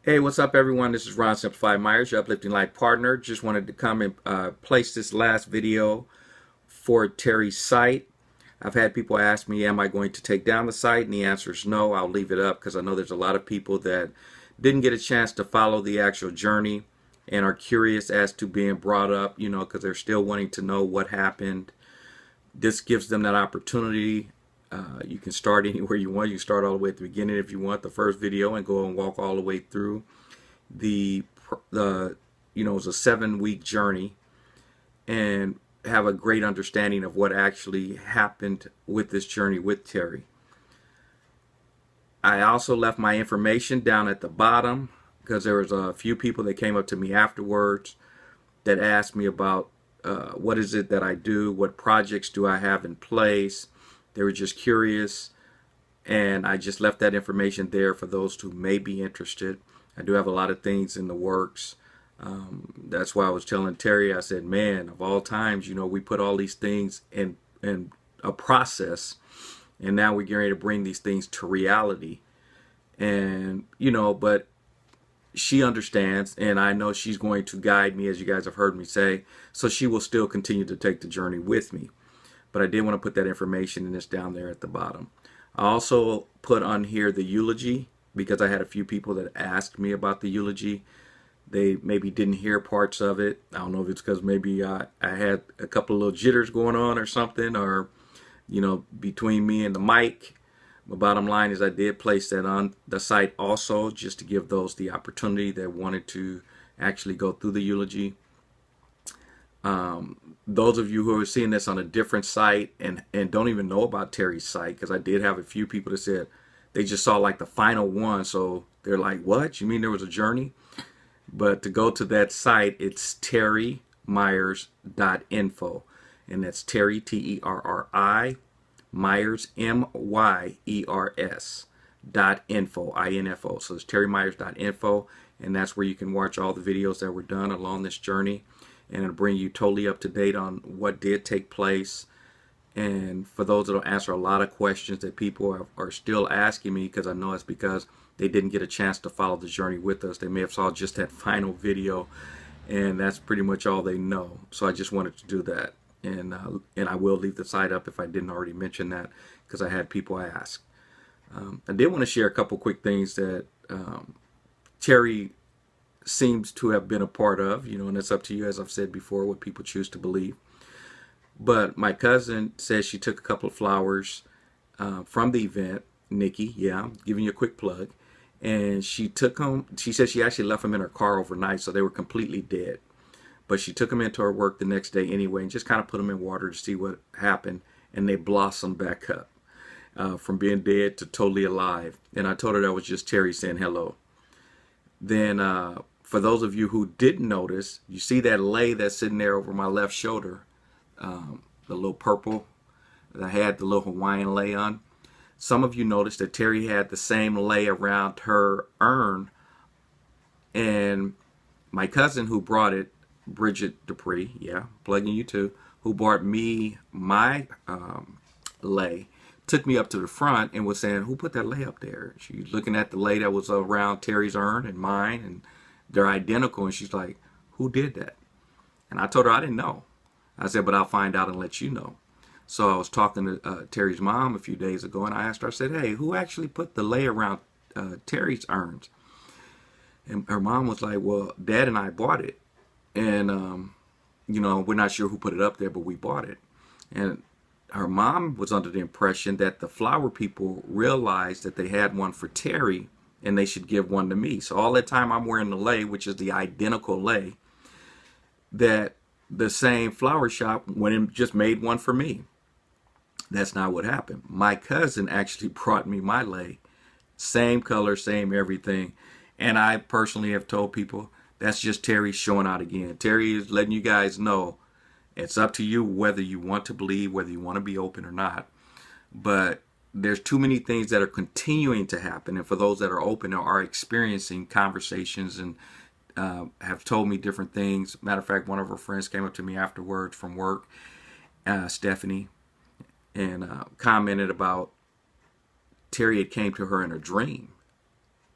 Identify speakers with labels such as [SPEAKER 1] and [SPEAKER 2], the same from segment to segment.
[SPEAKER 1] Hey, what's up, everyone? This is Ron Simplified Myers, your uplifting life partner. Just wanted to come and place this last video for Terri's site. I've had people ask me, am I going to take down the site? And the answer is no. I'll leave it up because I know there's a lot of people that didn't get a chance to follow the actual journey and are curious as to being brought up, because they're still wanting to know what happened. This gives them that opportunity. You can start anywhere you want. You can start all the way at the beginning if you want, the first video, and go and walk all the way through. It was a 7-week journey, and have a great understanding of what actually happened with this journey with Terri. I also left my information down at the bottom because there was a few people that came up to me afterwards that asked me about what is it that I do, what projects do I have in place. They were just curious, and I just left that information there for those who may be interested. I do have a lot of things in the works. That's why I was telling Terri, I said, man, of all times, we put all these things in a process, and now we're getting ready to bring these things to reality. And, but she understands, and I know she's going to guide me, as you guys have heard me say, so she will still continue to take the journey with me. But I did want to put that information, and it's down there at the bottom. I also put on here the eulogy because I had a few people that asked me about the eulogy. They maybe didn't hear parts of it. I don't know if it's because maybe I had a couple of little jitters going on or something, or, between me and the mic. The bottom line is I did place that on the site also, just to give those the opportunity that wanted to actually go through the eulogy. Those of you who are seeing this on a different site and don't even know about Terri's site, because I did have a few people that said they just saw like the final one, so they're like, what? You mean there was a journey? But to go to that site, it's terrimyers.info, and that's Terri, T-E-R-R-I, Myers, M-Y-E-R-S .info, I-N-F-O. So it's terrimyers.info, and that's where you can watch all the videos that were done along this journey, and it'll bring you totally up to date on what did take place. And for those that will answer a lot of questions that people are still asking me, because I know it's because they didn't get a chance to follow the journey with us. They may have saw just that final video, and that's pretty much all they know. So I just wanted to do that. And I will leave the site up if I didn't already mention that, because I had people ask. I did want to share a couple quick things that Terri seems to have been a part of, and it's up to you, as I've said before, what people choose to believe. But my cousin says she took a couple of flowers from the event. Nikki, yeah, I'm giving you a quick plug. And she took them, she said she actually left them in her car overnight, so they were completely dead. But she took them into her work the next day anyway, and just kind of put them in water to see what happened, and they blossomed back up from being dead to totally alive. And I told her that was just Terri saying hello. Then for those of you who didn't notice, you see that lei that's sitting there over my left shoulder, the little purple that I had, the little Hawaiian lei on. Some of you noticed that Terri had the same lei around her urn, and my cousin who brought it, Bridget Dupree, yeah, plugging you too, who brought me my lei, took me up to the front and was saying, who put that lei up there? She's looking at the lei that was around Terri's urn and mine, and they're identical, and she's like, who did that? And I told her I didn't know. I said, but I'll find out and let you know. So I was talking to Terri's mom a few days ago, and I asked her, I said, hey, who actually put the lei around Terri's urns? And her mom was like, well, Dad and I bought it. And, we're not sure who put it up there, but we bought it. And her mom was under the impression that the flower people realized that they had one for Terri, and they should give one to me. So all that time I'm wearing the lei, which is the identical lei, that the same flower shop went and just made one for me. That's not what happened. My cousin actually brought me my lei, same color, same everything. And I personally have told people that's just Terri showing out again. Terri is letting you guys know it's up to you whether you want to believe, whether you want to be open or not. But there's too many things that are continuing to happen. And for those that are open or are experiencing conversations and have told me different things. Matter of fact, one of her friends came up to me afterwards from work, Stephanie, and commented about Terri had came to her in a dream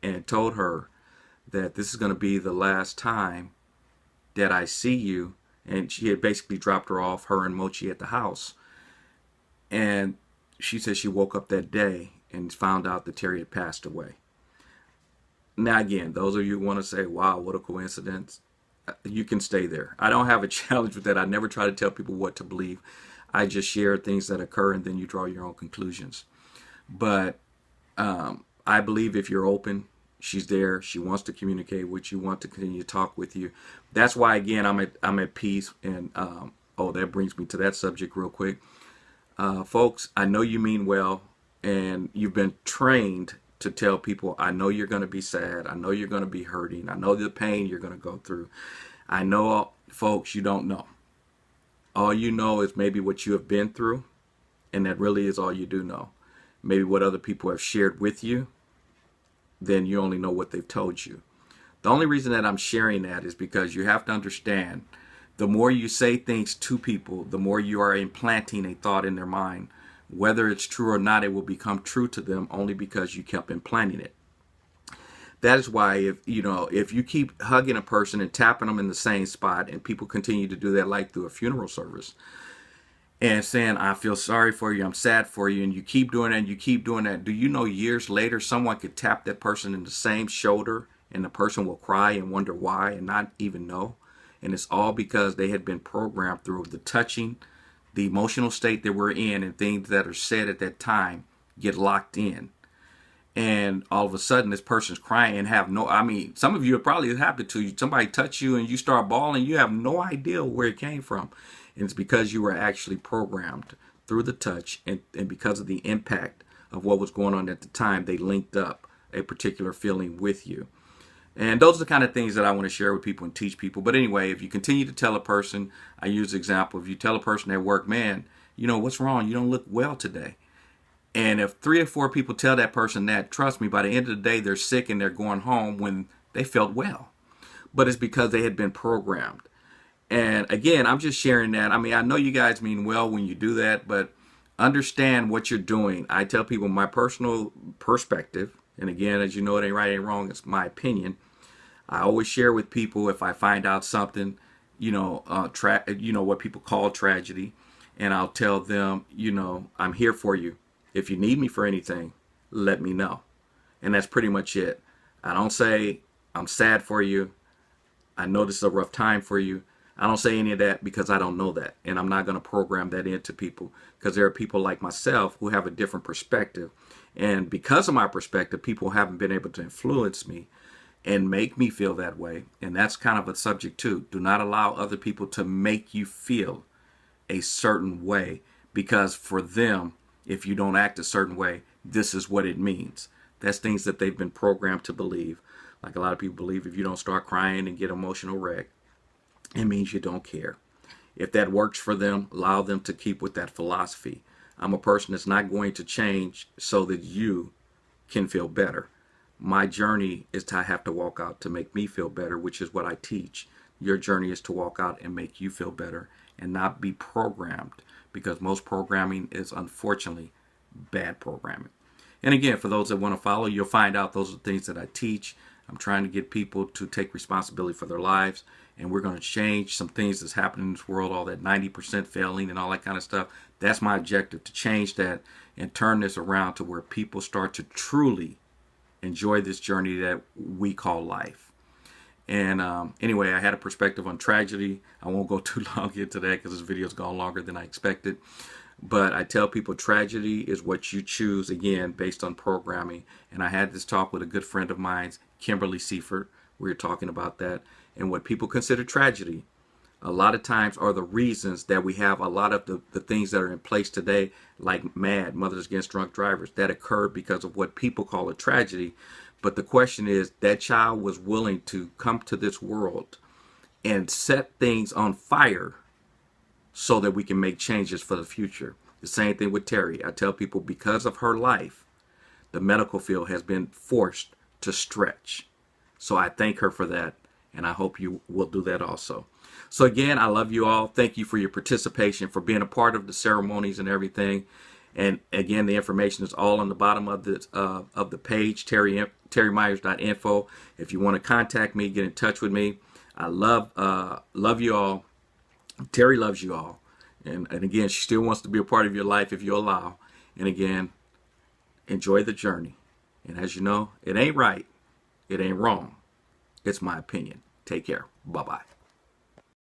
[SPEAKER 1] and told her that this is going to be the last time that I see you. And she had basically dropped her off, her and Mochi, at the house. And she said she woke up that day and found out that Terri had passed away. Now, again, those of you who want to say, wow, what a coincidence, you can stay there. I don't have a challenge with that. I never try to tell people what to believe. I just share things that occur, and then you draw your own conclusions. But I believe if you're open, she's there. She wants to communicate with you, want to continue to talk with you. That's why, again, I'm at peace. And oh, that brings me to that subject real quick. Folks, I know you mean well, and you've been trained to tell people, I know you're going to be sad. I know you're going to be hurting. I know the pain you're going to go through. I know, folks, you don't know. All you know is maybe what you have been through, and that really is all you do know. Maybe what other people have shared with you, then you only know what they've told you. The only reason that I'm sharing that is because you have to understand, the more you say things to people, the more you are implanting a thought in their mind. Whether it's true or not, it will become true to them only because you kept implanting it. That is why if you keep hugging a person and tapping them in the same spot, and people continue to do that, like through a funeral service, and saying, I feel sorry for you, I'm sad for you, and you keep doing that and you keep doing that, do you know years later someone could tap that person in the same shoulder and the person will cry and wonder why and not even know? And it's all because they had been programmed through the touching, the emotional state that we're in, and things that are said at that time get locked in. And all of a sudden this person's crying and have no, I mean, some of you have probably happened to you. Somebody touch you and you start bawling, you have no idea where it came from. And it's because you were actually programmed through the touch, and because of the impact of what was going on at the time, they linked up a particular feeling with you. And those are the kind of things that I want to share with people and teach people. But anyway, if you continue to tell a person, I use the example, if you tell a person at work, man, you know, what's wrong? You don't look well today. And if 3 or 4 people tell that person that, trust me, by the end of the day, they're sick and they're going home when they felt well. But it's because they had been programmed. And again, I'm just sharing that. I mean, I know you guys mean well when you do that, but understand what you're doing. I tell people my personal perspective. And again, as you know, it ain't right, ain't wrong. It's my opinion. I always share with people if I find out something, what people call tragedy, and I'll tell them, I'm here for you. If you need me for anything, let me know. And that's pretty much it. I don't say I'm sad for you. I know this is a rough time for you. I don't say any of that because I don't know that. And I'm not going to program that into people, because there are people like myself who have a different perspective. And because of my perspective, people haven't been able to influence me and make me feel that way. And that's kind of a subject too. Do not allow other people to make you feel a certain way, because for them, if you don't act a certain way, this is what it means. That's things that they've been programmed to believe. Like a lot of people believe if you don't start crying and get emotional wreck, it means you don't care. If that works for them, allow them to keep with that philosophy. I'm a person that's not going to change so that you can feel better. My journey is to have to walk out to make me feel better, which is what I teach. Your journey is to walk out and make you feel better and not be programmed, because most programming is unfortunately bad programming. And again, for those that want to follow, you'll find out those are the things that I teach. I'm trying to get people to take responsibility for their lives, and we're going to change some things that's happening in this world, all that 90% failing and all that kind of stuff. That's my objective, to change that and turn this around to where people start to truly enjoy this journey that we call life. And anyway, I had a perspective on tragedy. I won't go too long into that because this video's gone longer than I expected. But I tell people tragedy is what you choose, again, based on programming. And I had this talk with a good friend of mine, Kimberly Seifert. We were talking about that. And what people consider tragedy, a lot of times, are the reasons that we have a lot of the things that are in place today, like MAD, Mothers Against Drunk Drivers, that occurred because of what people call a tragedy. But the question is, that child was willing to come to this world and set things on fire so that we can make changes for the future. The same thing with Terri. I tell people, because of her life, the medical field has been forced to stretch. So I thank her for that, and I hope you will do that also. So again, I love you all. Thank you for your participation, for being a part of the ceremonies and everything. And again, the information is all on the bottom of the page, Terri terrymyers.info. If you want to contact me, get in touch with me. I love you all. Terri loves you all. And again, she still wants to be a part of your life if you allow. And again, enjoy the journey. And as you know, it ain't right. It ain't wrong. It's my opinion. Take care. Bye-bye.